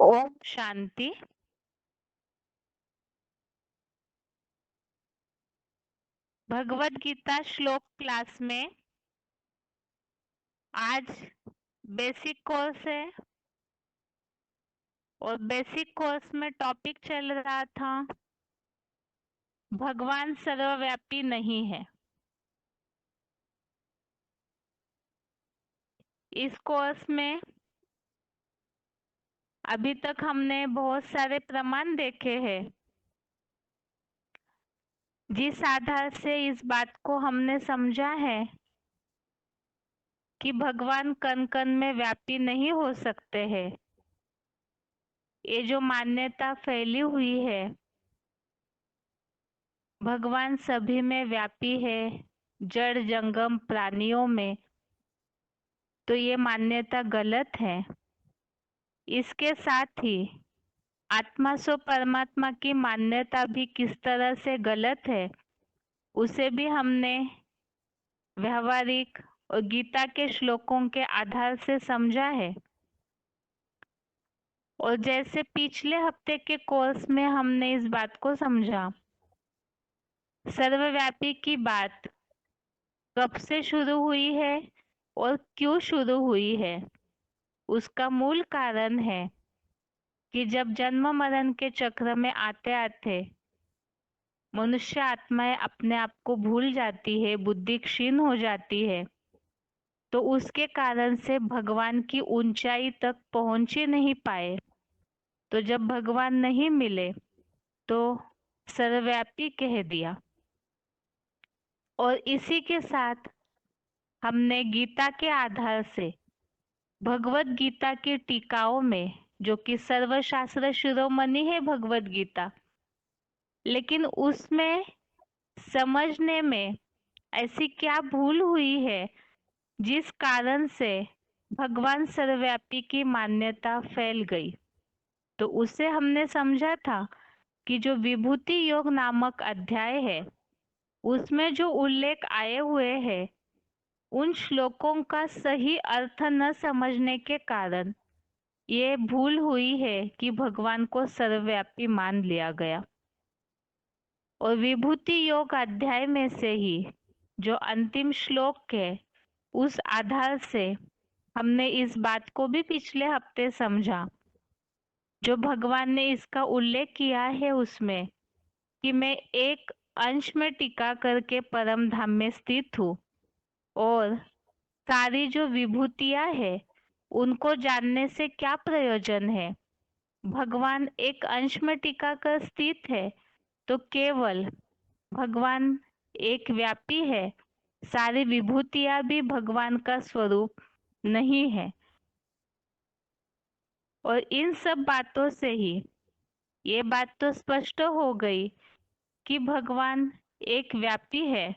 ओम शांति। भगवत गीता श्लोक क्लास में आज बेसिक कोर्स है और बेसिक कोर्स में टॉपिक चल रहा था भगवान सर्वव्यापी नहीं है। इस कोर्स में अभी तक हमने बहुत सारे प्रमाण देखे हैं जिस आधार से इस बात को हमने समझा है कि भगवान कण कण में व्यापी नहीं हो सकते हैं। ये जो मान्यता फैली हुई है भगवान सभी में व्यापी है, जड़ जंगम प्राणियों में, तो ये मान्यता गलत है। इसके साथ ही आत्मा सो परमात्मा की मान्यता भी किस तरह से गलत है उसे भी हमने व्यवहारिक और गीता के श्लोकों के आधार से समझा है। और जैसे पिछले हफ्ते के कोर्स में हमने इस बात को समझा, सर्वव्यापी की बात कब से शुरू हुई है और क्यों शुरू हुई है। उसका मूल कारण है कि जब जन्म मरण के चक्र में आते आते मनुष्य आत्माएं अपने आप को भूल जाती है, बुद्धि क्षीण हो जाती है, तो उसके कारण से भगवान की ऊंचाई तक पहुंच ही नहीं पाए। तो जब भगवान नहीं मिले तो सर्वव्यापी कह दिया। और इसी के साथ हमने गीता के आधार से भगवत गीता की टीकाओं में, जो कि सर्वशास्त्र शिरोमणि है भगवत गीता, लेकिन उसमें समझने में ऐसी क्या भूल हुई है जिस कारण से भगवान सर्वव्यापी की मान्यता फैल गई। तो उसे हमने समझा था कि जो विभूति योग नामक अध्याय है उसमें जो उल्लेख आए हुए हैं उन श्लोकों का सही अर्थ न समझने के कारण ये भूल हुई है कि भगवान को सर्वव्यापी मान लिया गया। और विभूति योग अध्याय में से ही जो अंतिम श्लोक है उस आधार से हमने इस बात को भी पिछले हफ्ते समझा, जो भगवान ने इसका उल्लेख किया है उसमें कि मैं एक अंश में टिका करके परम धाम में स्थित हूँ और सारी जो विभूतियां है उनको जानने से क्या प्रयोजन है। भगवान एक अंश में टिका कर स्थित है तो केवल भगवान एक व्यापी है, सारी विभूतियां भी भगवान का स्वरूप नहीं है। और इन सब बातों से ही ये बात तो स्पष्ट हो गई कि भगवान एक व्यापी है।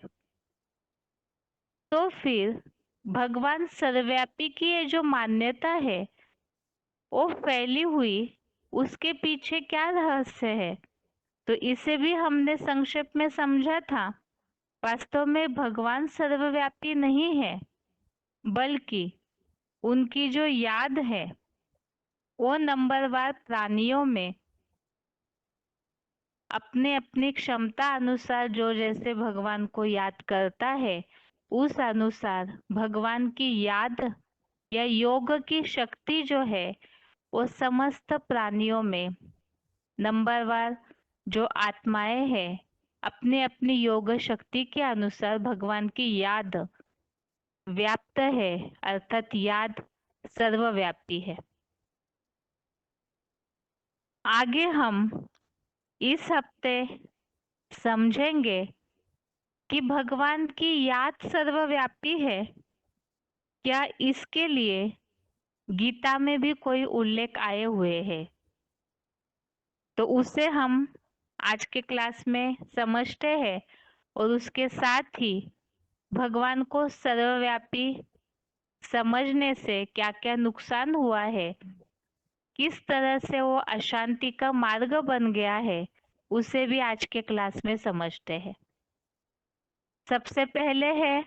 तो फिर भगवान सर्वव्यापी की ये जो मान्यता है वो फैली हुई, उसके पीछे क्या रहस्य है, तो इसे भी हमने संक्षेप में समझा था। वास्तव में भगवान सर्वव्यापी नहीं है, बल्कि उनकी जो याद है वो नंबरवार प्राणियों में अपने अपनी क्षमता अनुसार जो जैसे भगवान को याद करता है उस अनुसार भगवान की याद या योग की शक्ति जो है वो समस्त प्राणियों में नंबरवार जो आत्माएं हैं अपने अपनी योग शक्ति के अनुसार भगवान की याद व्याप्त है, अर्थात याद सर्वव्यापी है। आगे हम इस हफ्ते समझेंगे कि भगवान की याद सर्वव्यापी है, क्या इसके लिए गीता में भी कोई उल्लेख आए हुए हैं। तो उसे हम आज के क्लास में समझते हैं और उसके साथ ही भगवान को सर्वव्यापी समझने से क्या क्या नुकसान हुआ है, किस तरह से वो अशांति का मार्ग बन गया है, उसे भी आज के क्लास में समझते हैं। सबसे पहले है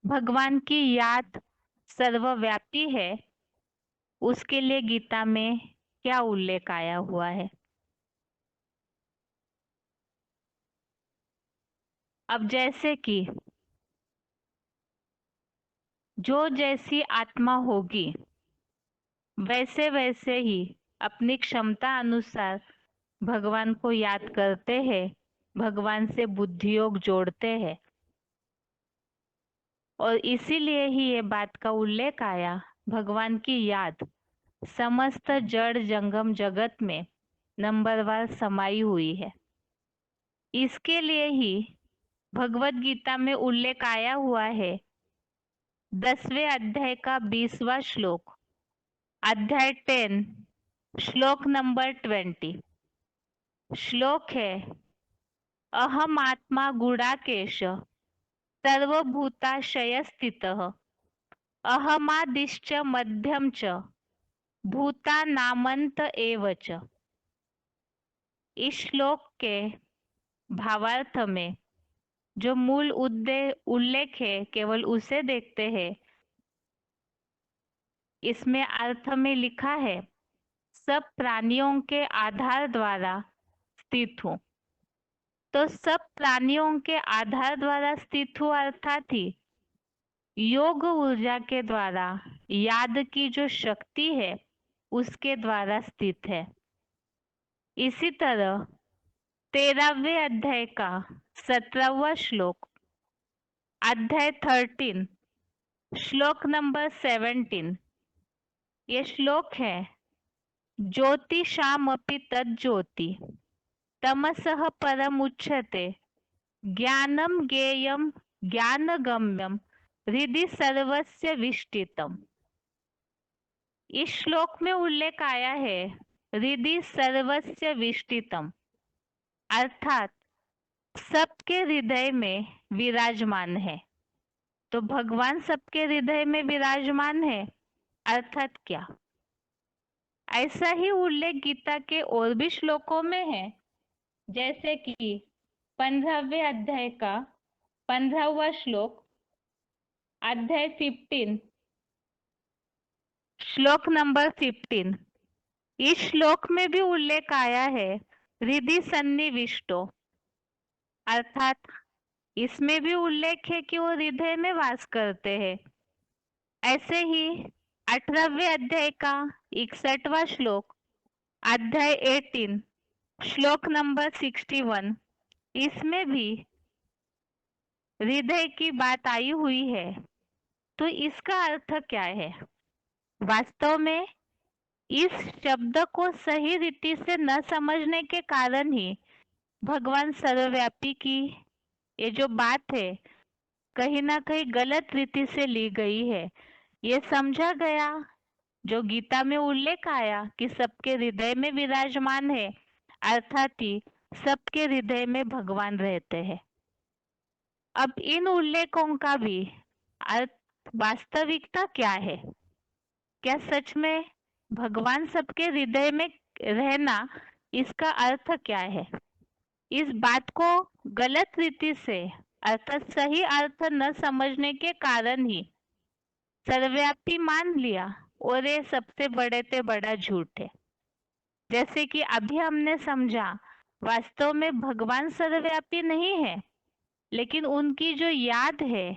भगवान की याद सर्वव्यापी है, उसके लिए गीता में क्या उल्लेख आया हुआ है? अब जैसे कि जो जैसी आत्मा होगी वैसे वैसे ही अपनी क्षमता अनुसार भगवान को याद करते हैं, भगवान से बुद्धि योग जोड़ते हैं। और इसीलिए ही ये बात का उल्लेख आया, भगवान की याद समस्त जड़ जंगम जगत में नंबरवार समाई हुई है। इसके लिए ही भगवत गीता में उल्लेख आया हुआ है 10वें अध्याय का 20वां श्लोक, अध्याय 10 श्लोक नंबर 20। श्लोक है, अहम आत्मा गुडाकेश सर्वभूताशय स्थितः अहमादिश्च मध्यम च भूतानामंत एव च। इस श्लोक के भावार्थ में जो मूल उल्लेख है केवल उसे देखते हैं। इसमें अर्थ में लिखा है, सब प्राणियों के आधार द्वारा स्थित हूँ। तो सब प्राणियों के आधार द्वारा स्थित हूँ अर्थात ही योग ऊर्जा के द्वारा याद की जो शक्ति है उसके द्वारा स्थित है। इसी तरह 13वें अध्याय का 17वां श्लोक, अध्याय 13 श्लोक नंबर 17। ये श्लोक है, ज्योतिषामपि तज्ज्योति तमसः परमुच्यते ज्ञानम ज्ञेयम ज्ञानगम्यम हृदि सर्वस्य विष्टितम। इस श्लोक में उल्लेख आया है हृदि सर्वस्य विष्टितम, अर्थात सबके हृदय में विराजमान है। तो भगवान सबके हृदय में विराजमान है अर्थात क्या? ऐसा ही उल्लेख गीता के और भी श्लोकों में है, जैसे कि 15वें अध्याय का 15वां श्लोक, अध्याय 15 श्लोक नंबर 15। इस श्लोक में भी उल्लेख आया है हृदि सन्निविष्टो, अर्थात इसमें भी उल्लेख है कि वो हृदय में वास करते हैं। ऐसे ही 18वें अध्याय का 61वां श्लोक, अध्याय 18 श्लोक नंबर 61, इसमें भी हृदय की बात आई हुई है। तो इसका अर्थ क्या है? वास्तव में इस शब्द को सही रीति से न समझने के कारण ही भगवान सर्वव्यापी की ये जो बात है कहीं ना कहीं गलत रीति से ली गई है। ये समझा गया जो गीता में उल्लेख आया कि सबके हृदय में विराजमान है, अर्थात ही सबके हृदय में भगवान रहते हैं। अब इन उल्लेखों का भी अर्थ वास्तविकता क्या है? क्या सच में भगवान सबके हृदय में रहना इसका अर्थ क्या है? इस बात को गलत रीति से अर्थात सही अर्थ न समझने के कारण ही सर्वव्यापी मान लिया और ये सबसे बड़े से बड़ा झूठ है। जैसे कि अभी हमने समझा, वास्तव में भगवान सर्वव्यापी नहीं है, लेकिन उनकी जो याद है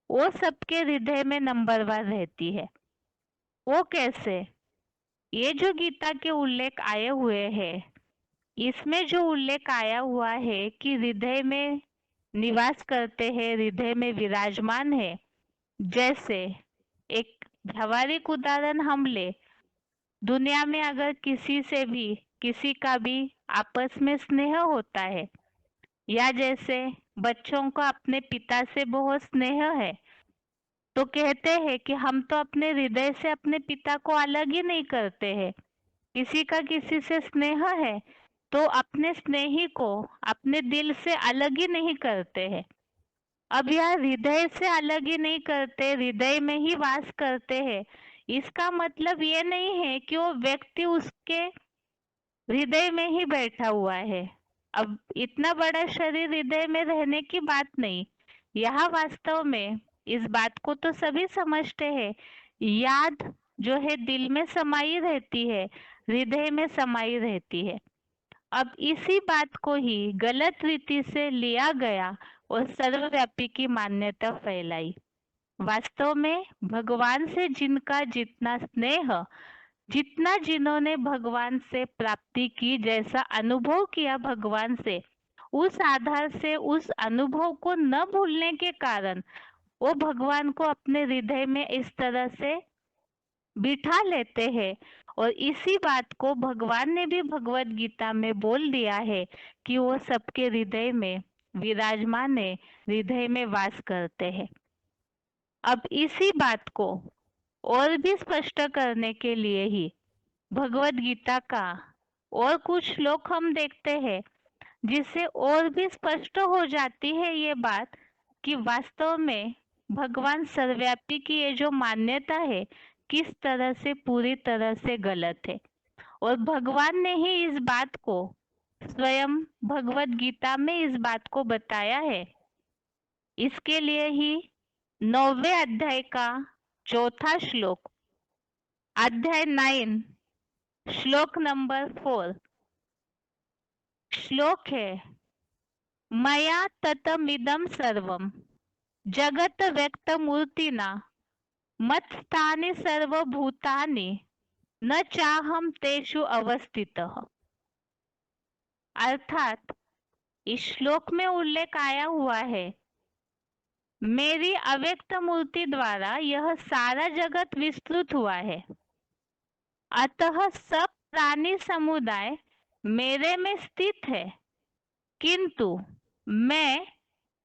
वो सबके हृदय में नंबरवार रहती है। वो कैसे? ये जो गीता के उल्लेख आए हुए हैं, इसमें जो उल्लेख आया हुआ है कि हृदय में निवास करते हैं, हृदय में विराजमान है। जैसे एक व्यावहारिक उदाहरण हम ले, दुनिया में अगर किसी से भी किसी का भी आपस में स्नेह होता है, या जैसे बच्चों को अपने पिता से बहुत स्नेह है, तो कहते हैं कि हम तो अपने हृदय से अपने पिता को अलग ही नहीं करते हैं। किसी का किसी से स्नेह है तो अपने स्नेही को अपने दिल से अलग ही नहीं करते हैं। अब यह हृदय से अलग ही नहीं करते, हृदय में ही वास करते हैं। इसका मतलब ये नहीं है कि वो व्यक्ति उसके हृदय में ही बैठा हुआ है। अब इतना बड़ा शरीर हृदय में रहने की बात नहीं। यह वास्तव में इस बात को तो सभी समझते हैं, याद जो है दिल में समाई रहती है, हृदय में समाई रहती है। अब इसी बात को ही गलत रीति से लिया गया और सर्वव्यापी की मान्यता फैलाई। वास्तव में भगवान से जिनका जितना स्नेह, जितना जिन्होंने भगवान से प्राप्ति की, जैसा अनुभव किया भगवान से, उस आधार से उस अनुभव को न भूलने के कारण वो भगवान को अपने हृदय में इस तरह से बिठा लेते हैं। और इसी बात को भगवान ने भी भगवत गीता में बोल दिया है कि वो सबके हृदय में विराजमान है, हृदय में वास करते हैं। अब इसी बात को और भी स्पष्ट करने के लिए ही भगवत गीता का और कुछ श्लोक हम देखते हैं, जिससे और भी स्पष्ट हो जाती है ये बात कि वास्तव में भगवान सर्वव्यापी की ये जो मान्यता है किस तरह से पूरी तरह से गलत है। और भगवान ने ही इस बात को स्वयं भगवत गीता में इस बात को बताया है। इसके लिए ही 9वें अध्याय का 4था श्लोक, अध्याय 9, श्लोक नंबर 4 श्लोक है, मया ततमिदं सर्वं जगत व्यक्त मूर्तिना मत्स्थानि सर्वभूतानि न चाहम तेषु अवस्थितः। अर्थात इस श्लोक में उल्लेख आया हुआ है, मेरी अव्यक्त मूर्ति द्वारा यह सारा जगत विस्तृत हुआ है, अतः सब प्राणी समुदाय मेरे में स्थित है, किंतु मैं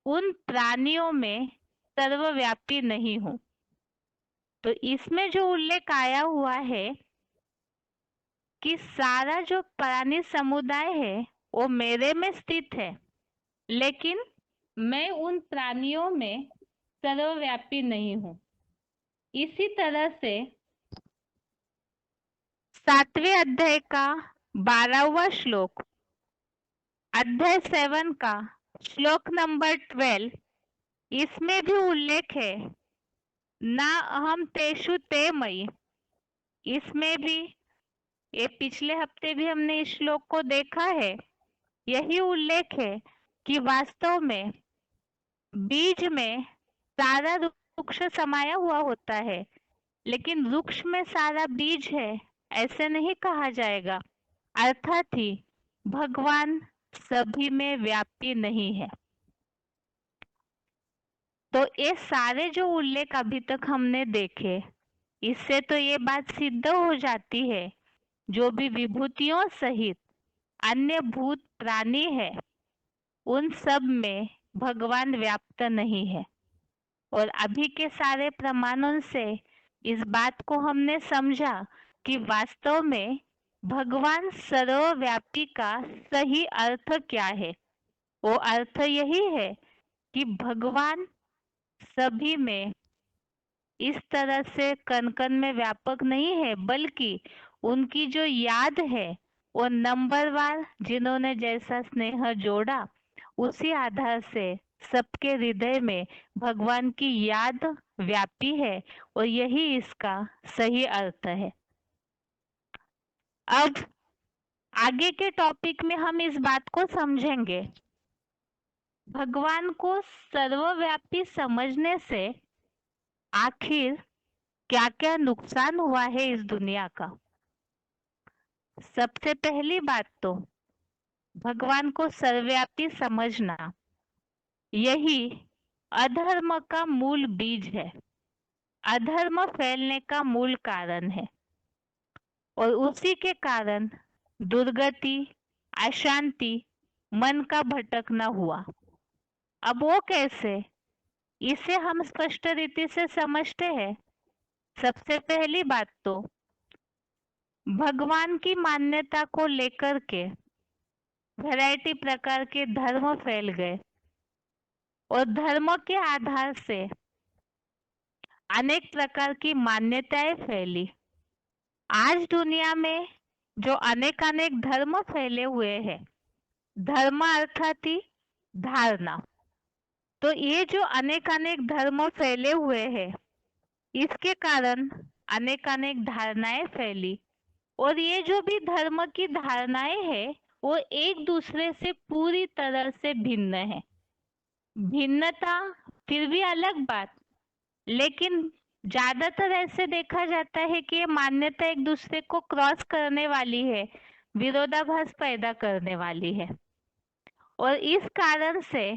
उन प्राणियों में सर्वव्यापी नहीं हूँ। तो इसमें जो उल्लेख आया हुआ है कि सारा जो प्राणी समुदाय है वो मेरे में स्थित है, लेकिन मैं उन प्राणियों में सर्वव्यापी नहीं हूँ। इसी तरह से 7वें अध्याय का 12वां श्लोक, अध्याय 7 का श्लोक नंबर 12, इसमें भी उल्लेख है, ना अहम तेषु ते मयि। इसमें भी ये पिछले हफ्ते भी हमने इस श्लोक को देखा है। यही उल्लेख है कि वास्तव में बीज में सारा वृक्ष समाया हुआ होता है, लेकिन वृक्ष में सारा बीज है ऐसे नहीं कहा जाएगा। अर्थात ही भगवान सभी में व्यापी नहीं है। तो ये सारे जो उल्लेख अभी तक हमने देखे, इससे तो ये बात सिद्ध हो जाती है, जो भी विभूतियों सहित अन्य भूत प्राणी है उन सब में भगवान व्याप्त नहीं है। और अभी के सारे प्रमाणों से इस बात को हमने समझा कि वास्तव में भगवान सर्वव्यापी का सही अर्थ क्या है। वो अर्थ यही है कि भगवान सभी में इस तरह से कण कण में व्यापक नहीं है, बल्कि उनकी जो याद है वो नंबरवार जिन्होंने जैसा स्नेह जोड़ा उसी आधार से सबके हृदय में भगवान की याद व्यापी है, और यही इसका सही अर्थ है। अब आगे के टॉपिक में हम इस बात को समझेंगे, भगवान को सर्वव्यापी समझने से आखिर क्या क्या नुकसान हुआ है इस दुनिया का। सबसे पहली बात तो भगवान को सर्वव्यापी समझना यही अधर्म का मूल बीज है, अधर्म फैलने का मूल कारण है, और उसी के कारण दुर्गति, अशांति, मन का भटकना हुआ। अब वो कैसे, इसे हम स्पष्ट रीति से समझते हैं। सबसे पहली बात तो भगवान की मान्यता को लेकर के वैरायटी प्रकार के धर्म फैल गए, और धर्म के आधार से अनेक प्रकार की मान्यताएं फैली। आज दुनिया में जो अनेक अनेक धर्म फैले हुए हैं, धर्म अर्थात ही धारणा, तो ये जो अनेक अनेक धर्म फैले हुए हैं, इसके कारण अनेक अनेक धारणाएं फैली, और ये जो भी धर्म की धारणाएं हैं वो एक दूसरे से पूरी तरह से भिन्न है। भिन्नता फिर भी अलग बात, लेकिन ज्यादातर ऐसे देखा जाता है कि ये मान्यता एक दूसरे को क्रॉस करने वाली है, विरोधाभास पैदा करने वाली है। और इस कारण से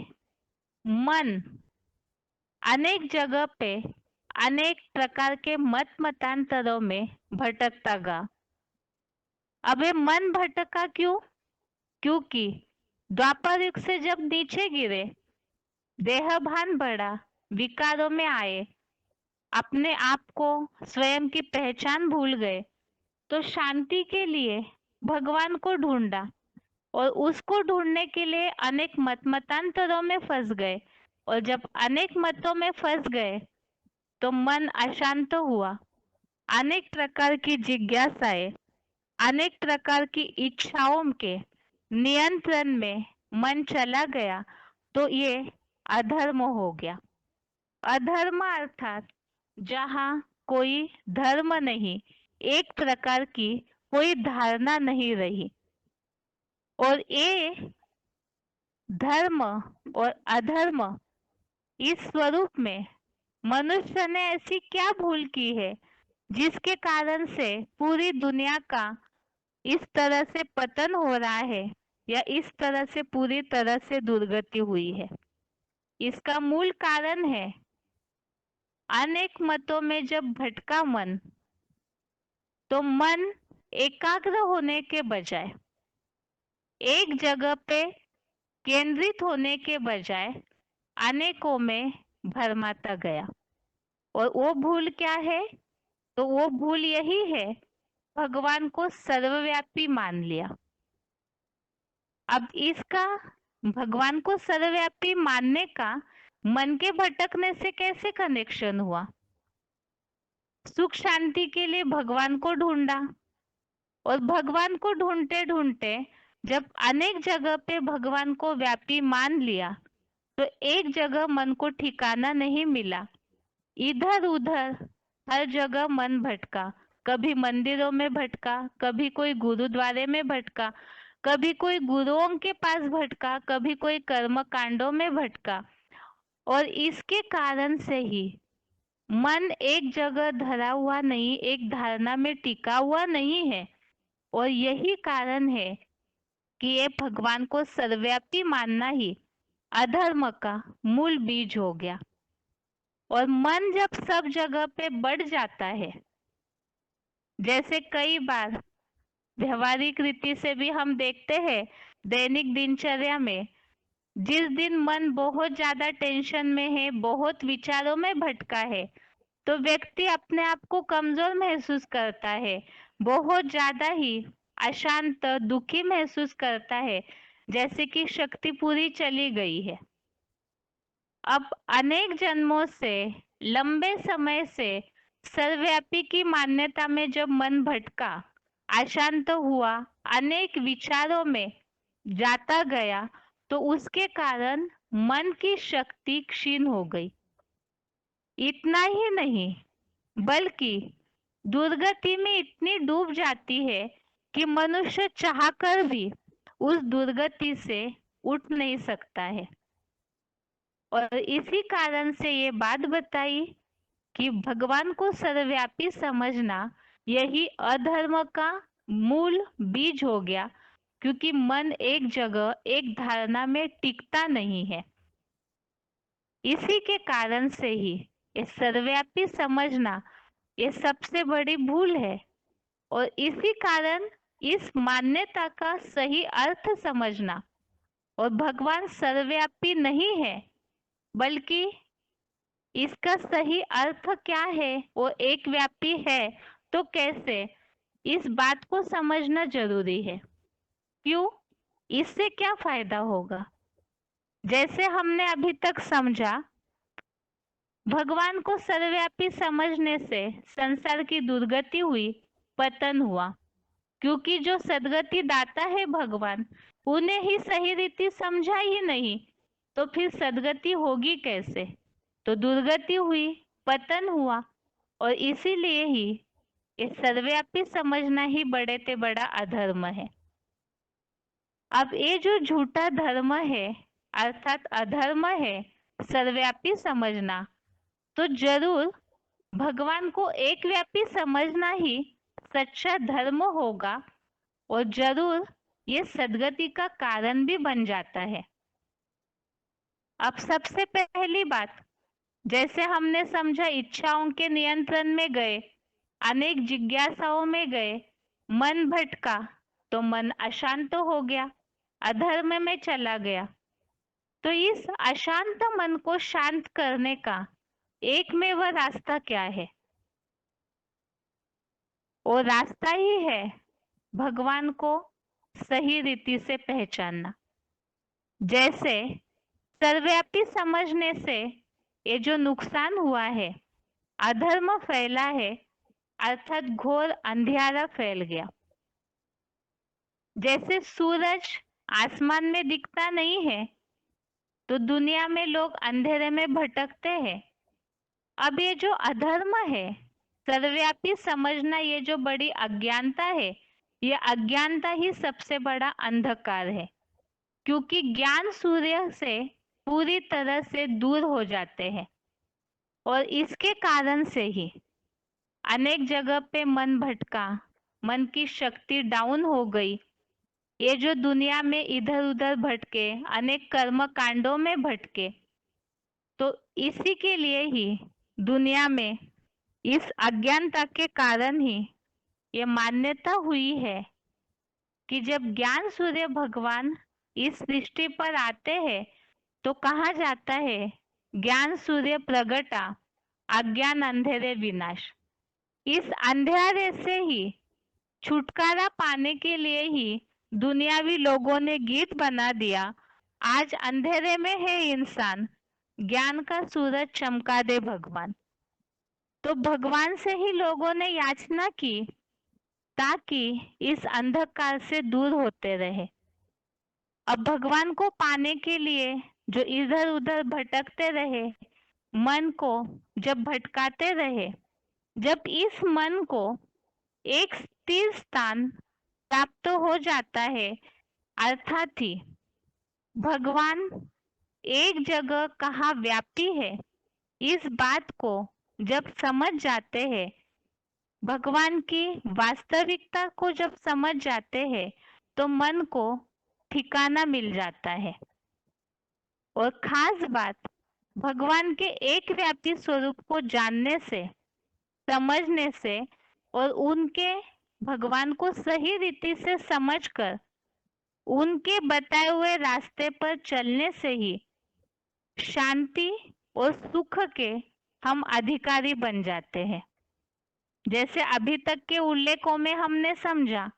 मन अनेक जगह पे अनेक प्रकार के मत मतांतरों में भटकता गया। अब ये मन भटका क्यों? क्योंकि द्वापर युग से जब नीचे गिरे, देहभान बढ़ा, विकारों में आए, अपने आप को स्वयं की पहचान भूल गए, तो शांति के लिए भगवान को ढूंढा, और उसको ढूंढने के लिए अनेक मत मतांतरों में फंस गए। और जब अनेक मतों में फंस गए तो मन अशांत हुआ, अनेक प्रकार की जिज्ञासाएं, अनेक प्रकार की इच्छाओं के नियंत्रण में मन चला गया, तो ये अधर्म हो गया। अधर्म अर्थात जहाँ कोई धर्म नहीं, एक प्रकार की कोई धारणा नहीं रही। और ये धर्म और अधर्म, इस स्वरूप में मनुष्य ने ऐसी क्या भूल की है जिसके कारण से पूरी दुनिया का इस तरह से पतन हो रहा है, या इस तरह से पूरी तरह से दुर्गति हुई है? इसका मूल कारण है अनेक मतों में जब भटका मन, तो मन एकाग्र होने के बजाय, एक जगह पे केंद्रित होने के बजाय अनेकों में भरमाता गया। और वो भूल क्या है? तो वो भूल यही है, भगवान को सर्वव्यापी मान लिया। अब इसका भगवान को सर्वव्यापी मानने का मन के भटकने से कैसे कनेक्शन हुआ? सुख शांति के लिए भगवान को ढूंढा, और भगवान को ढूंढते ढूंढते जब अनेक जगह पे भगवान को व्यापी मान लिया, तो एक जगह मन को ठिकाना नहीं मिला, इधर उधर हर जगह मन भटका। कभी मंदिरों में भटका, कभी कोई गुरुद्वारे में भटका, कभी कोई गुरुओं के पास भटका, कभी कोई कर्म कांडों में भटका। और इसके कारण से ही मन एक जगह धरा हुआ नहीं, एक धारणा में टिका हुआ नहीं है। और यही कारण है कि ये भगवान को सर्वव्यापी मानना ही अधर्म का मूल बीज हो गया। और मन जब सब जगह पे बढ़ जाता है, जैसे कई बार व्यवहारिक रीति से भी हम देखते हैं, दैनिक दिनचर्या में जिस दिन मन बहुत ज्यादा टेंशन में है, बहुत विचारों में भटका है, तो व्यक्ति अपने आप को कमजोर महसूस करता है, बहुत ज्यादा ही अशांत, दुखी महसूस करता है, जैसे कि शक्ति पूरी चली गई है। अब अनेक जन्मों से, लंबे समय से सर्वव्यापी की मान्यता में जब मन भटका, अशांत हुआ, अनेक विचारों में जाता गया, तो उसके कारण मन की शक्ति क्षीण हो गई। इतना ही नहीं, बल्कि दुर्गति में इतनी डूब जाती है कि मनुष्य चाहकर भी उस दुर्गति से उठ नहीं सकता है। और इसी कारण से ये बात बताई कि भगवान को सर्वव्यापी समझना यही अधर्म का मूल बीज हो गया, क्योंकि मन एक जगह, एक धारणा में टिकता नहीं है। इसी के कारण से ही ये सर्वव्यापी समझना ये सबसे बड़ी भूल है। और इसी कारण इस मान्यता का सही अर्थ समझना, और भगवान सर्वव्यापी नहीं है, बल्कि इसका सही अर्थ क्या है, वो एक व्यापी है, तो कैसे, इस बात को समझना जरूरी है। क्यों? इससे क्या फायदा होगा? जैसे हमने अभी तक समझा, भगवान को सर्वव्यापी समझने से संसार की दुर्गति हुई, पतन हुआ, क्योंकि जो सदगति दाता है भगवान, उन्हें ही सही रीति समझा ही नहीं, तो फिर सदगति होगी कैसे? तो दुर्गति हुई, पतन हुआ। और इसीलिए ही ये सर्वव्यापी समझना ही बड़े ते बड़ा अधर्म है। अब ये जो झूठा धर्म है अर्थात अधर्म है सर्वव्यापी समझना, तो जरूर भगवान को एक व्यापी समझना ही सच्चा धर्म होगा और जरूर ये सद्गति का कारण भी बन जाता है। अब सबसे पहली बात, जैसे हमने समझा इच्छाओं के नियंत्रण में गए, अनेक जिज्ञासाओं में गए, मन भटका तो मन अशांत हो गया, अधर्म में चला गया। तो इस अशांत मन को शांत करने का एकमेव रास्ता क्या है? वो रास्ता ही है भगवान को सही रीति से पहचानना। जैसे सर्वव्यापी समझने से ये जो नुकसान हुआ है, अधर्म फैला है अर्थात घोर अंधियारा फैल गया। जैसे सूरज आसमान में दिखता नहीं है तो दुनिया में लोग अंधेरे में भटकते हैं। अब ये जो अधर्म है, सर्वव्यापी समझना, ये जो बड़ी अज्ञानता है, ये अज्ञानता ही सबसे बड़ा अंधकार है, क्योंकि ज्ञान सूर्य से पूरी तरह से दूर हो जाते हैं और इसके कारण से ही अनेक जगह पे मन भटका, मन की शक्ति डाउन हो गई। ये जो दुनिया में इधर उधर भटके, अनेक कर्म कांडों में भटके, तो इसी के लिए ही दुनिया में इस अज्ञानता के कारण ही ये मान्यता हुई है कि जब ज्ञान सूर्य भगवान इस सृष्टि पर आते हैं तो कहा जाता है ज्ञान सूर्य प्रगटा अज्ञान अंधेरे विनाश। इस अंधेरे से ही छुटकारा पाने के लिए ही दुनियावी लोगों ने गीत बना दिया, आज अंधेरे में है इंसान, ज्ञान का सूरज चमका दे भगवान। तो भगवान से ही लोगों ने याचना की ताकि इस अंधकार से दूर होते रहे। अब भगवान को पाने के लिए जो इधर उधर भटकते रहे, मन को जब भटकाते रहे, जब इस मन को एक स्थिर स्थान प्राप्त हो जाता है, अर्थात ही भगवान एक जगह कहाँ व्यापी है, इस बात को जब समझ जाते हैं, भगवान की वास्तविकता को जब समझ जाते हैं, तो मन को ठिकाना मिल जाता है। और खास बात, भगवान के एक व्यापी स्वरूप को जानने से, समझने से और उनके भगवान को सही रीति से समझकर उनके बताए हुए रास्ते पर चलने से ही शांति और सुख के हम अधिकारी बन जाते हैं। जैसे अभी तक के उल्लेखों में हमने समझा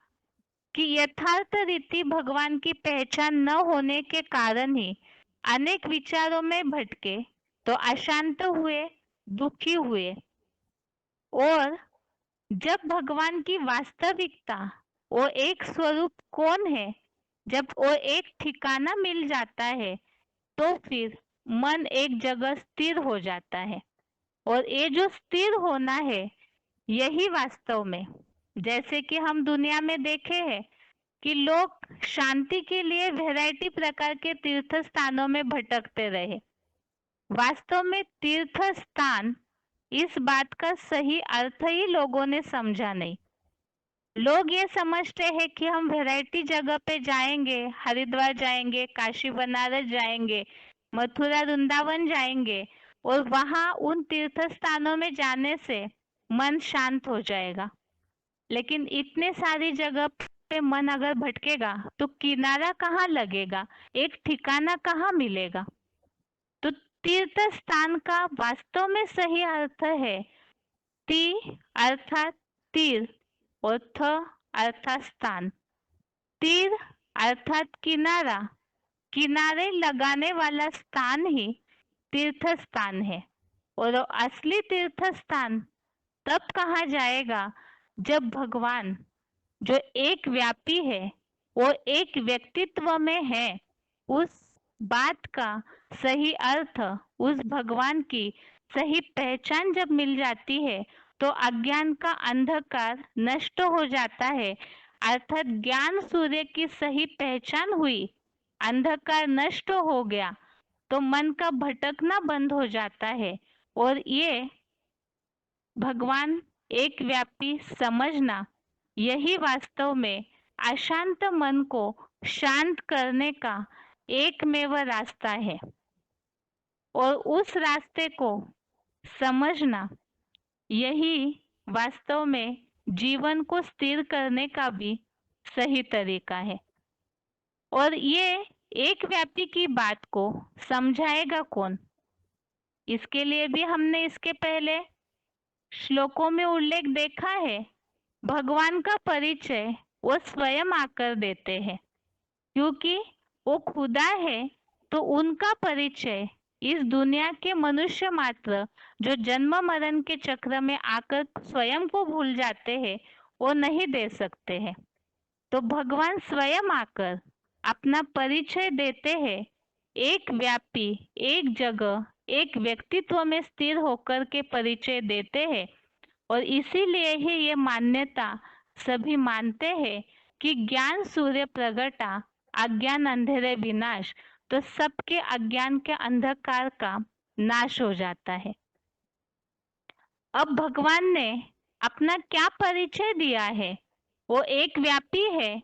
कि यथार्थ रीति भगवान की पहचान न होने के कारण ही अनेक विचारों में भटके तो अशांत हुए, दुखी हुए। और जब भगवान की वास्तविकता, वो एक स्वरूप कौन है, जब वो एक ठिकाना मिल जाता है तो फिर मन एक जगह स्थिर हो जाता है। और ये जो स्थिर होना है, यही वास्तव में, जैसे कि हम दुनिया में देखे हैं कि लोग शांति के लिए वैरायटी प्रकार के तीर्थ स्थानों में भटकते रहे। वास्तव में तीर्थ स्थान, इस बात का सही अर्थ ही लोगों ने समझा नहीं। लोग ये समझते हैं कि हम वैरायटी जगह पे जाएंगे, हरिद्वार जाएंगे, काशी बनारस जाएंगे, मथुरा वृंदावन जाएंगे और वहां उन तीर्थ स्थानों में जाने से मन शांत हो जाएगा। लेकिन इतने सारी जगह पे मन अगर भटकेगा तो किनारा कहाँ लगेगा, एक ठिकाना कहाँ मिलेगा। तो तीर्थ स्थान का वास्तव में सही अर्थ है ती अर्थात तीर और थ अर्थात स्थान। तीर अर्थात किनारा, किनारे लगाने वाला स्थान ही तीर्थ स्थान है। और असली तीर्थ स्थान तब कहा जाएगा जब भगवान जो एक व्यापी है, वो एक व्यक्तित्व में है, उस बात का सही अर्थ, उस भगवान की सही पहचान जब मिल जाती है, तो अज्ञान का अंधकार नष्ट हो जाता है, अर्थात ज्ञान सूर्य की सही पहचान हुई, अंधकार नष्ट हो गया, तो मन का भटकना बंद हो जाता है। और ये भगवान एक व्यापी समझना, यही वास्तव में अशांत मन को शांत करने का एकमेव रास्ता है। और उस रास्ते को समझना, यही वास्तव में जीवन को स्थिर करने का भी सही तरीका है। और ये एक व्यापी की बात को समझाएगा कौन? इसके लिए भी हमने इसके पहले श्लोकों में उल्लेख देखा है। भगवान का परिचय वो स्वयं आकर देते हैं, क्योंकि वो खुदा है, तो उनका परिचय इस दुनिया के मनुष्य मात्र जो जन्म मरण के चक्र में आकर स्वयं को भूल जाते हैं, वो नहीं दे सकते हैं। तो भगवान स्वयं आकर अपना परिचय देते हैं, एक व्यापी, एक जगह, एक व्यक्तित्व में स्थिर होकर के परिचय देते हैं। और इसीलिए ही ये मान्यता सभी मानते हैं कि ज्ञान सूर्य प्रगटा, अज्ञान अंधेरे विनाश, तो सबके अज्ञान के अंधकार का नाश हो जाता है। अब भगवान ने अपना क्या परिचय दिया है? वो एक व्यापी है।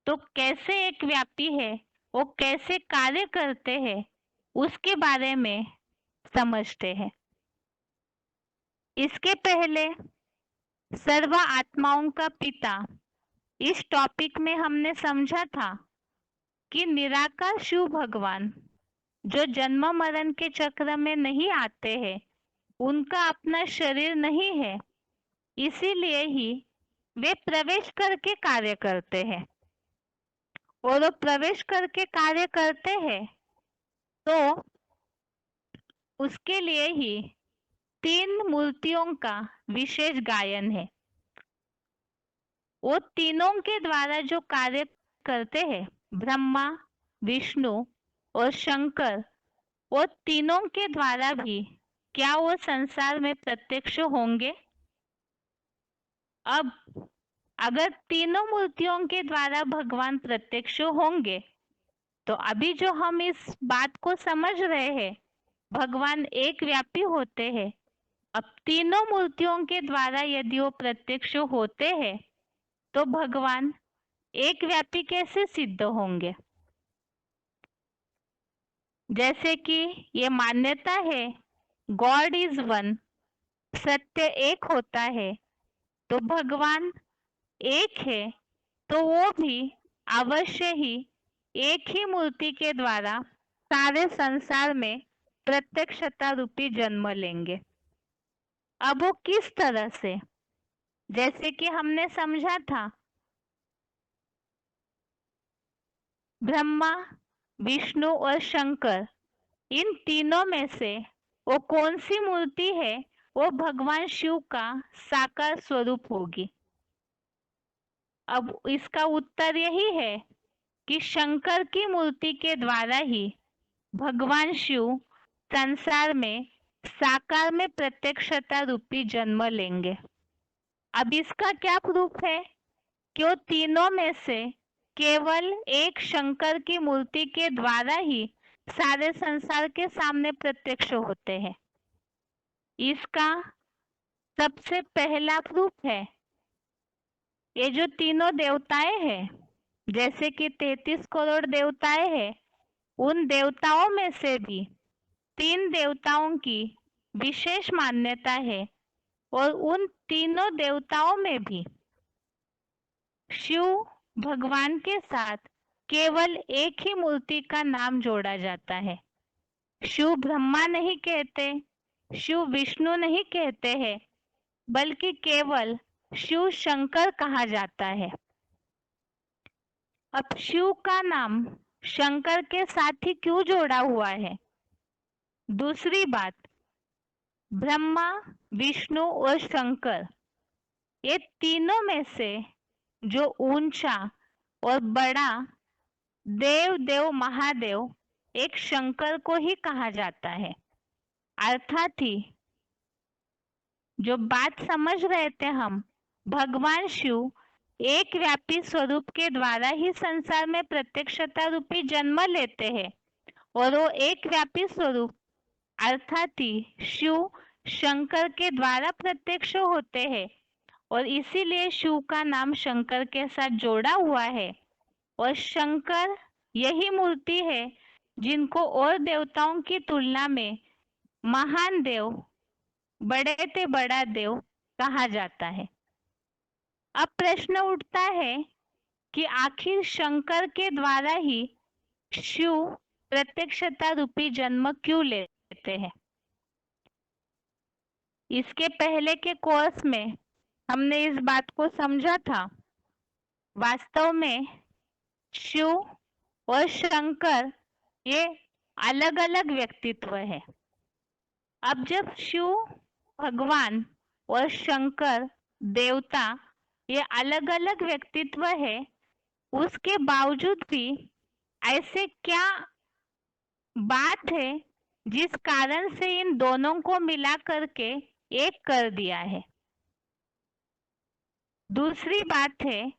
तो कैसे एक व्यापी है, वो कैसे कार्य करते हैं, उसके बारे में समझते हैं। इसके पहले सर्व आत्माओं का पिता, इस टॉपिक में हमने समझा था कि निराकार शिव भगवान जो जन्म मरण के चक्र में नहीं आते हैं, उनका अपना शरीर नहीं है, इसीलिए ही वे प्रवेश करके कार्य करते हैं। और वो प्रवेश करके कार्य करते हैं तो उसके लिए ही 3 मूर्तियों का विशेष गायन है। वो तीनों के द्वारा जो कार्य करते हैं, ब्रह्मा, विष्णु और शंकर, वो तीनों के द्वारा भी क्या वो संसार में प्रत्यक्ष होंगे? अब अगर तीनों मूर्तियों के द्वारा भगवान प्रत्यक्ष होंगे, तो अभी जो हम इस बात को समझ रहे हैं, भगवान एक व्यापी होते हैं। अब तीनों मूर्तियों के द्वारा यदि वो प्रत्यक्ष होते हैं, तो भगवान एक व्यापी कैसे सिद्ध होंगे? जैसे कि ये मान्यता है, गॉड इज वन, सत्य एक होता है, तो भगवान एक है, तो वो भी अवश्य ही एक ही मूर्ति के द्वारा सारे संसार में प्रत्यक्षता रूपी जन्म लेंगे। अब वो किस तरह से? जैसे कि हमने समझा था, ब्रह्मा, विष्णु और शंकर, इन तीनों में से वो कौन सी मूर्ति है? वो भगवान शिव का साकार स्वरूप होगी। अब इसका उत्तर यही है कि शंकर की मूर्ति के द्वारा ही भगवान शिव संसार में साकार में प्रत्यक्षता रूपी जन्म लेंगे। अब इसका क्या प्रूफ है कि वो तीनों में से केवल एक शंकर की मूर्ति के द्वारा ही सारे संसार के सामने प्रत्यक्ष होते हैं? इसका सबसे पहला प्रूफ है, ये जो तीनों देवताएं हैं, जैसे कि 33 करोड़ देवताएं हैं, उन देवताओं में से भी 3 देवताओं की विशेष मान्यता है। और उन तीनों देवताओं में भी शिव भगवान के साथ केवल एक ही मूर्ति का नाम जोड़ा जाता है। शिव ब्रह्मा नहीं कहते, शिव विष्णु नहीं कहते हैं, बल्कि केवल शिव शंकर कहा जाता है। अब शिव का नाम शंकर के साथ ही क्यों जोड़ा हुआ है? दूसरी बात, ब्रह्मा, विष्णु और शंकर, ये तीनों में से जो ऊंचा और बड़ा देव देव महादेव एक शंकर को ही कहा जाता है। अर्थात ही जो बात समझ रहे थे हम, भगवान शिव एक व्यापी स्वरूप के द्वारा ही संसार में प्रत्यक्षता रूपी जन्म लेते हैं और वो एक व्यापी स्वरूप अर्थात ही शिव शंकर के द्वारा प्रत्यक्ष होते हैं और इसीलिए शिव का नाम शंकर के साथ जोड़ा हुआ है। और शंकर यही मूर्ति है जिनको और देवताओं की तुलना में महान देव, बड़े ते बड़ा देव कहा जाता है। अब प्रश्न उठता है कि आखिर शंकर के द्वारा ही शिव प्रत्यक्षता रूपी जन्म क्यों लेते हैं? इसके पहले के कोर्स में हमने इस बात को समझा था। वास्तव में शिव और शंकर ये अलग अलग व्यक्तित्व है। अब जब शिव भगवान और शंकर देवता ये अलग अलग व्यक्तित्व है, उसके बावजूद भी ऐसे क्या बात है जिस कारण से इन दोनों को मिला करके एक कर दिया है? दूसरी बात है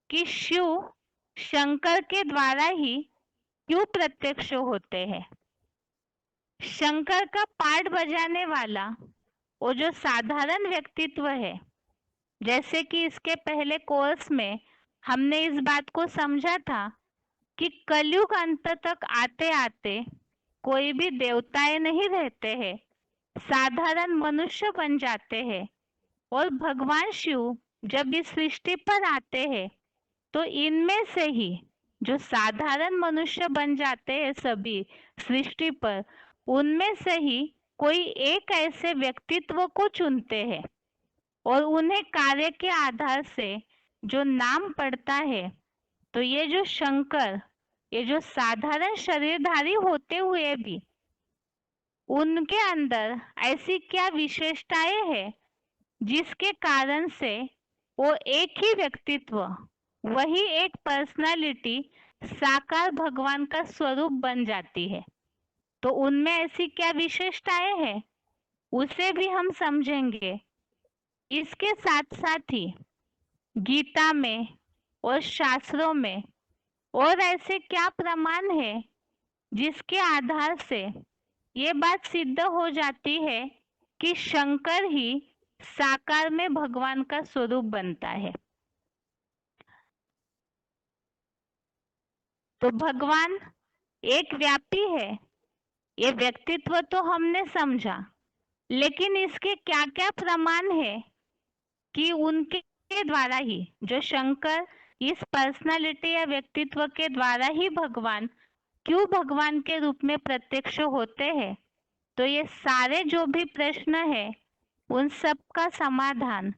कि शिव शंकर के द्वारा ही क्यों प्रत्यक्ष होते हैं? शंकर का पाठ बजाने वाला वो जो साधारण व्यक्तित्व है, जैसे कि इसके पहले कोर्स में हमने इस बात को समझा था कि कलयुग अंत तक आते आते कोई भी देवताएं नहीं रहते हैं, साधारण मनुष्य बन जाते हैं और भगवान शिव जब इस सृष्टि पर आते हैं तो इनमें से ही जो साधारण मनुष्य बन जाते हैं सभी सृष्टि पर, उनमें से ही कोई एक ऐसे व्यक्तित्व को चुनते हैं और उन्हें कार्य के आधार से जो नाम पड़ता है। तो ये जो शंकर, ये जो साधारण शरीरधारी होते हुए भी उनके अंदर ऐसी क्या विशेषताएं हैं जिसके कारण से वो एक ही व्यक्तित्व, वही एक पर्सनालिटी साकार भगवान का स्वरूप बन जाती है। तो उनमें ऐसी क्या विशेषताएं हैं उसे भी हम समझेंगे। इसके साथ साथ ही गीता में और शास्त्रों में और ऐसे क्या प्रमाण है जिसके आधार से ये बात सिद्ध हो जाती है कि शंकर ही साकार में भगवान का स्वरूप बनता है। तो भगवान एक व्यापी है, ये व्यक्तित्व तो हमने समझा, लेकिन इसके क्या क्या प्रमाण है कि उनके द्वारा ही, जो शंकर इस पर्सनालिटी या व्यक्तित्व के द्वारा ही भगवान क्यों भगवान के रूप में प्रत्यक्ष होते हैं? तो ये सारे जो भी प्रश्न है उन सब का समाधान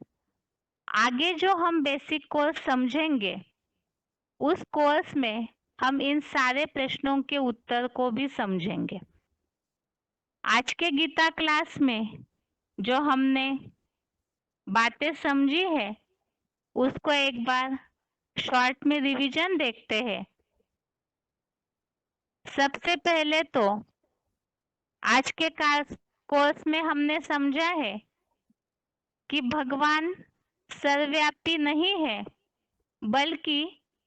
आगे जो हम बेसिक कोर्स समझेंगे उस कोर्स में हम इन सारे प्रश्नों के उत्तर को भी समझेंगे। आज के गीता क्लास में जो हमने बातें समझी है उसको एक बार शॉर्ट में रिवीजन देखते हैं। सबसे पहले तो आज के कोर्स में हमने समझा है कि भगवान सर्वव्यापी नहीं है, बल्कि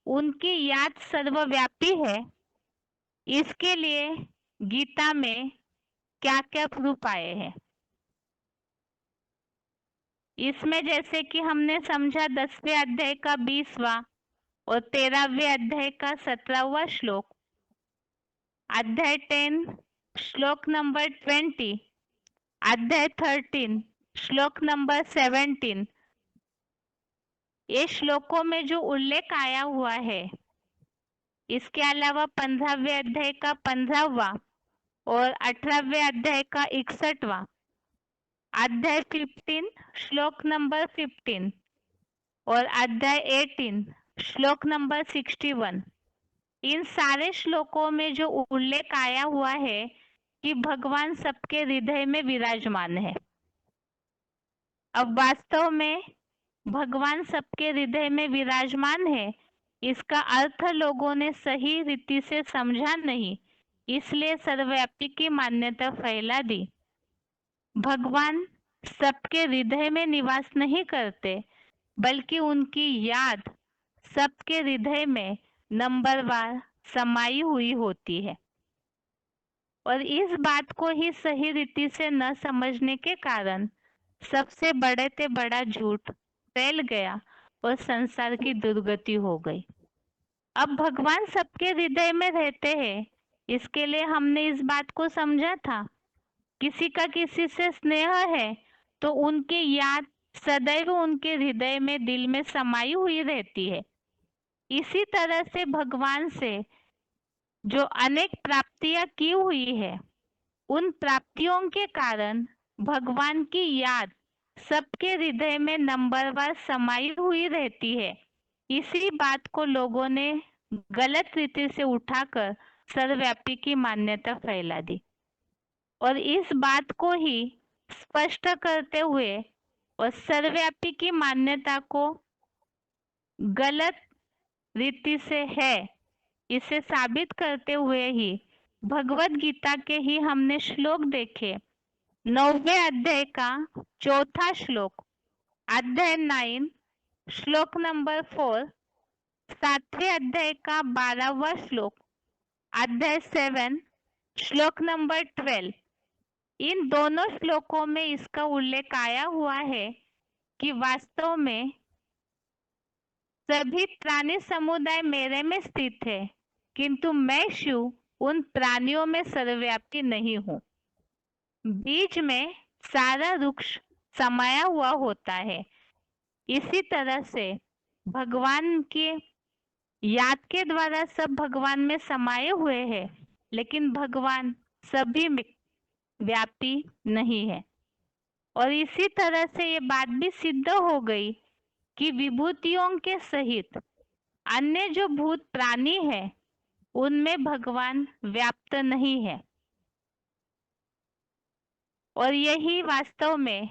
उनकी याद सर्वव्यापी है। इसके लिए गीता में क्या क्या प्रूफ आए हैं? इसमें जैसे कि हमने समझा 10वें अध्याय का 20वां और 13वें अध्याय का 17वां श्लोक, अध्याय 10 श्लोक नंबर 20, अध्याय 13 श्लोक नंबर 17, ये श्लोकों में जो उल्लेख आया हुआ है, इसके अलावा 15वें अध्याय का 15वां और 18वें अध्याय का 61वां, अध्याय 15 श्लोक नंबर 15 और अध्याय 18 श्लोक नंबर 61, इन सारे श्लोकों में जो उल्लेख आया हुआ है कि भगवान सबके हृदय में विराजमान है। अब वास्तव में भगवान सबके हृदय में विराजमान है, इसका अर्थ लोगों ने सही रीति से समझा नहीं, इसलिए सर्वव्यापी की मान्यता फैला दी। भगवान सबके हृदय में निवास नहीं करते, बल्कि उनकी याद सबके हृदय में नंबरवार समाई हुई होती है। और इस बात को ही सही रीति से न समझने के कारण सबसे बड़े से बड़ा झूठ फैल गया और संसार की दुर्गति हो गई। अब भगवान सबके हृदय में रहते हैं, इसके लिए हमने इस बात को समझा था। किसी का किसी से स्नेह है तो उनकी याद सदैव उनके हृदय में, दिल में समाई हुई रहती है। इसी तरह से भगवान से जो अनेक प्राप्तियां की हुई है, उन प्राप्तियों के कारण भगवान की याद सबके हृदय में नंबरवार समाई हुई रहती है। इसी बात को लोगों ने गलत रीति से उठाकर सर्वव्यापी की मान्यता फैला दी और इस बात को ही स्पष्ट करते हुए और सर्वव्यापी की मान्यता को गलत रीति से है इसे साबित करते हुए ही भगवत गीता के ही हमने श्लोक देखे। 9वें अध्याय का 4था श्लोक, अध्याय 9 श्लोक नंबर 4, 7वें अध्याय का 12वां श्लोक, अध्याय 7 श्लोक नंबर 12। इन दोनों श्लोकों में इसका उल्लेख आया हुआ है कि वास्तव में सभी प्राणी समुदाय मेरे में स्थित है, किंतु मैं शिव उन प्राणियों में सर्वव्यापी नहीं हूँ। बीज में सारा वृक्ष समाया हुआ होता है। इसी तरह से भगवान के याद के द्वारा सब भगवान में समाये हुए हैं, लेकिन भगवान सभी में व्यापी नहीं है। और इसी तरह से ये बात भी सिद्ध हो गई कि विभूतियों के सहित अन्य जो भूत प्राणी है उनमें भगवान व्याप्त नहीं है। और यही वास्तव में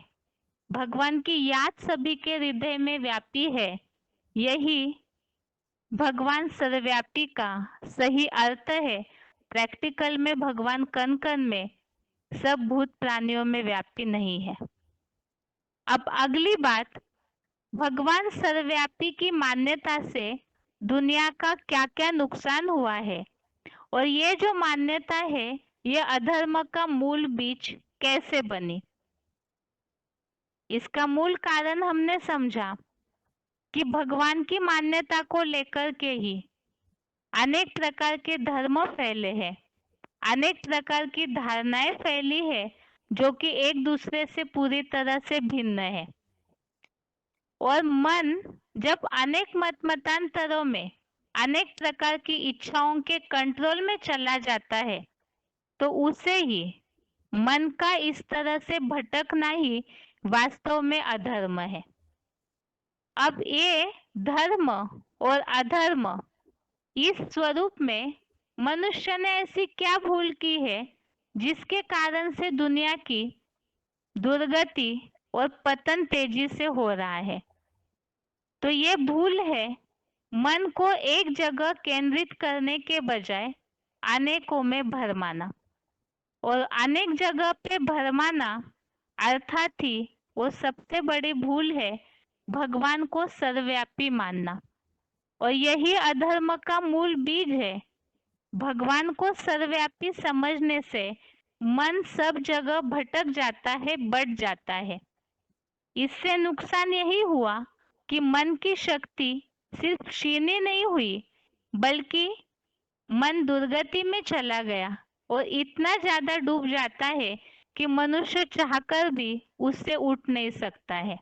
भगवान की याद सभी के हृदय में व्यापी है। यही भगवान सर्वव्यापी का सही अर्थ है। प्रैक्टिकल में भगवान कण कण में, सब भूत प्राणियों में व्यापी नहीं है। अब अगली बात, भगवान सर्वव्यापी की मान्यता से दुनिया का क्या क्या नुकसान हुआ है और ये जो मान्यता है ये अधर्म का मूल बीज कैसे बनी। इसका मूल कारण हमने समझा कि भगवान की मान्यता को लेकर के ही अनेक प्रकार के धर्म फैले हैं, अनेक प्रकार की धारणाएं फैली है जो कि एक दूसरे से पूरी तरह से भिन्न है। और मन जब अनेक मतांतरों में, अनेक प्रकार की इच्छाओं के कंट्रोल में चला जाता है तो उसे ही, मन का इस तरह से भटकना ही वास्तव में अधर्म है। अब ये धर्म और अधर्म, इस स्वरूप में मनुष्य ने ऐसी क्या भूल की है जिसके कारण से दुनिया की दुर्गति और पतन तेजी से हो रहा है। तो ये भूल है मन को एक जगह केंद्रित करने के बजाय अनेकों में भरमाना। और अनेक जगह पे भरमाना अर्थात ही वो सबसे बड़ी भूल है भगवान को सर्वव्यापी मानना। और यही अधर्म का मूल बीज है। भगवान को सर्वव्यापी समझने से मन सब जगह भटक जाता है, बढ़ जाता है। इससे नुकसान यही हुआ कि मन की शक्ति सिर्फ क्षीण ही नहीं हुई, बल्कि मन दुर्गति में चला गया और इतना ज्यादा डूब जाता है कि मनुष्य चाहकर भी उससे उठ नहीं सकता है।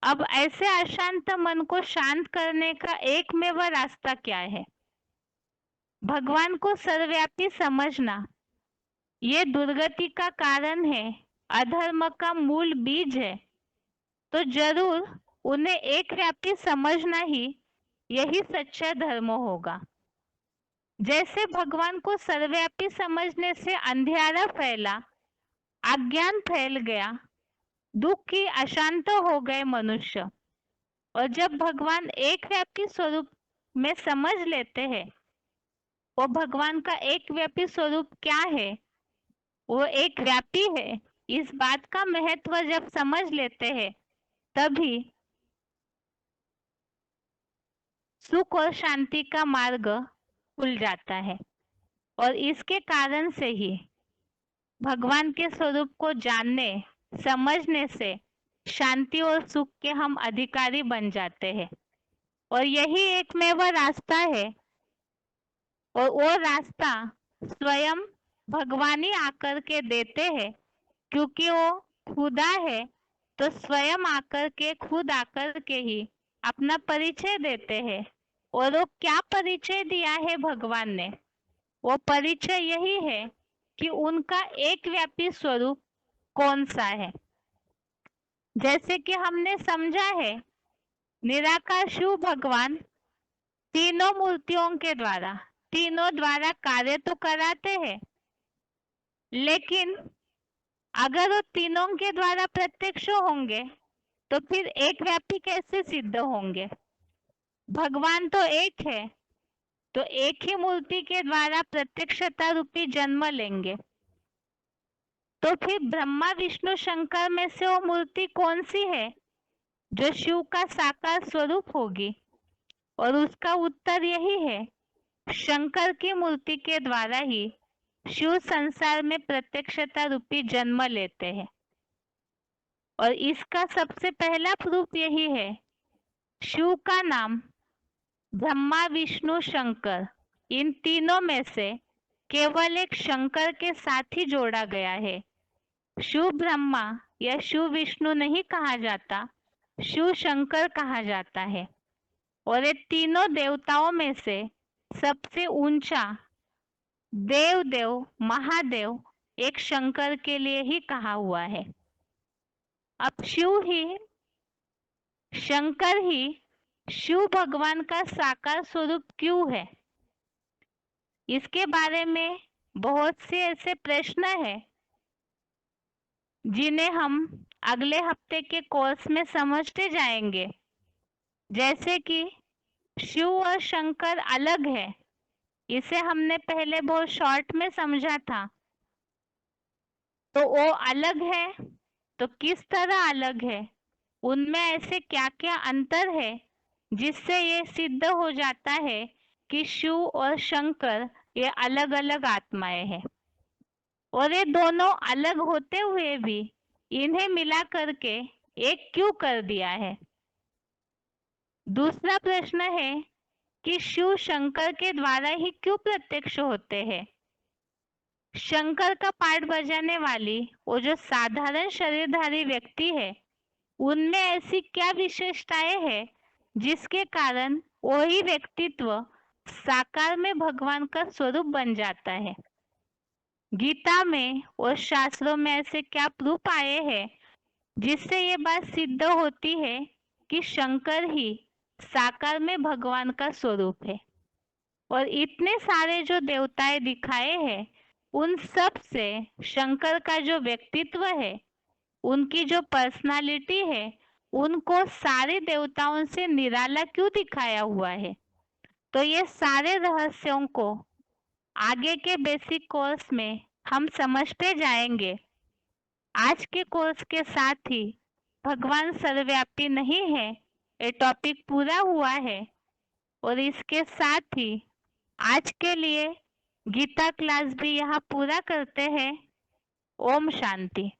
अब ऐसे अशांत मन को शांत करने का एकमेव रास्ता क्या है? भगवान को सर्वव्यापी समझना। ये दुर्गति का कारण है, अधर्म का मूल बीज है। तो जरूर उन्हें एक व्यापी समझना ही यही सच्चा धर्म होगा। जैसे भगवान को सर्वव्यापी समझने से अंधियारा फैला, अज्ञान फैल गया, दुख की अशांत हो गए मनुष्य। और जब भगवान एक व्यापी स्वरूप में समझ लेते हैं, वो भगवान का एक व्यापी स्वरूप क्या है? वो एक व्यापी है, इस बात का महत्व जब समझ लेते हैं तभी सुख और शांति का मार्ग खुल जाता है। और इसके कारण से ही भगवान के स्वरूप को जानने समझने से शांति और सुख के हम अधिकारी बन जाते हैं। और यही एकमेव रास्ता है, और वो रास्ता स्वयं भगवान ही आकर के देते हैं, क्योंकि वो खुदा है। तो स्वयं आकर के खुद आकर के ही अपना परिचय देते हैं। और वो क्या परिचय दिया है भगवान ने? वो परिचय यही है कि उनका एक व्यापी स्वरूप कौन सा है। जैसे कि हमने समझा है, निराकार शिव भगवान तीनों मूर्तियों के द्वारा, तीनों द्वारा कार्य तो कराते हैं, लेकिन अगर वो तीनों के द्वारा प्रत्यक्ष होंगे तो फिर एक व्यापी कैसे सिद्ध होंगे? भगवान तो एक है, तो एक ही मूर्ति के द्वारा प्रत्यक्षता रूपी जन्म लेंगे। तो फिर ब्रह्मा विष्णु शंकर में से वो मूर्ति कौन सी है जो शिव का साकार स्वरूप होगी? और उसका उत्तर यही है, शंकर की मूर्ति के द्वारा ही शिव संसार में प्रत्यक्षता रूपी जन्म लेते हैं। और इसका सबसे पहला प्रूफ यही है, शिव का नाम ब्रह्मा विष्णु शंकर, इन तीनों में से केवल एक शंकर के साथ ही जोड़ा गया है। शिव ब्रह्मा या शिव विष्णु नहीं कहा जाता, शिव शंकर कहा जाता है। और ये तीनों देवताओं में से सबसे ऊंचा देव महादेव एक शंकर के लिए ही कहा हुआ है। अब शंकर ही शिव भगवान का साकार स्वरूप क्यों है? इसके बारे में बहुत से ऐसे प्रश्न हैं जिन्हें हम अगले हफ्ते के कोर्स में समझते जाएंगे। जैसे कि शिव और शंकर अलग है, इसे हमने पहले बहुत शॉर्ट में समझा था। तो वो अलग है, तो किस तरह अलग है, उनमें ऐसे क्या क्या अंतर है जिससे ये सिद्ध हो जाता है कि शिव और शंकर ये अलग अलग आत्माएं हैं। और ये दोनों अलग होते हुए भी इन्हें मिला करके एक क्यों कर दिया है? दूसरा प्रश्न है कि शिव शंकर के द्वारा ही क्यों प्रत्यक्ष होते हैं? शंकर का पाठ बजाने वाली वो जो साधारण शरीरधारी व्यक्ति है, उनमें ऐसी क्या विशेषताएं हैं जिसके कारण वही व्यक्तित्व साकार में भगवान का स्वरूप बन जाता है? गीता में और शास्त्रों में ऐसे क्या प्रूफ आए हैं जिससे ये बात सिद्ध होती है कि शंकर ही साकार में भगवान का स्वरूप है? और इतने सारे जो देवताएं दिखाए हैं, उन सब से शंकर का जो व्यक्तित्व है, उनकी जो पर्सनालिटी है, उनको सारे देवताओं से निराला क्यों दिखाया हुआ है? तो ये सारे रहस्यों को आगे के बेसिक कोर्स में हम समझते जाएंगे। आज के कोर्स के साथ ही भगवान सर्वव्यापी नहीं है, ये टॉपिक पूरा हुआ है। और इसके साथ ही आज के लिए गीता क्लास भी यहाँ पूरा करते हैं। ओम शांति।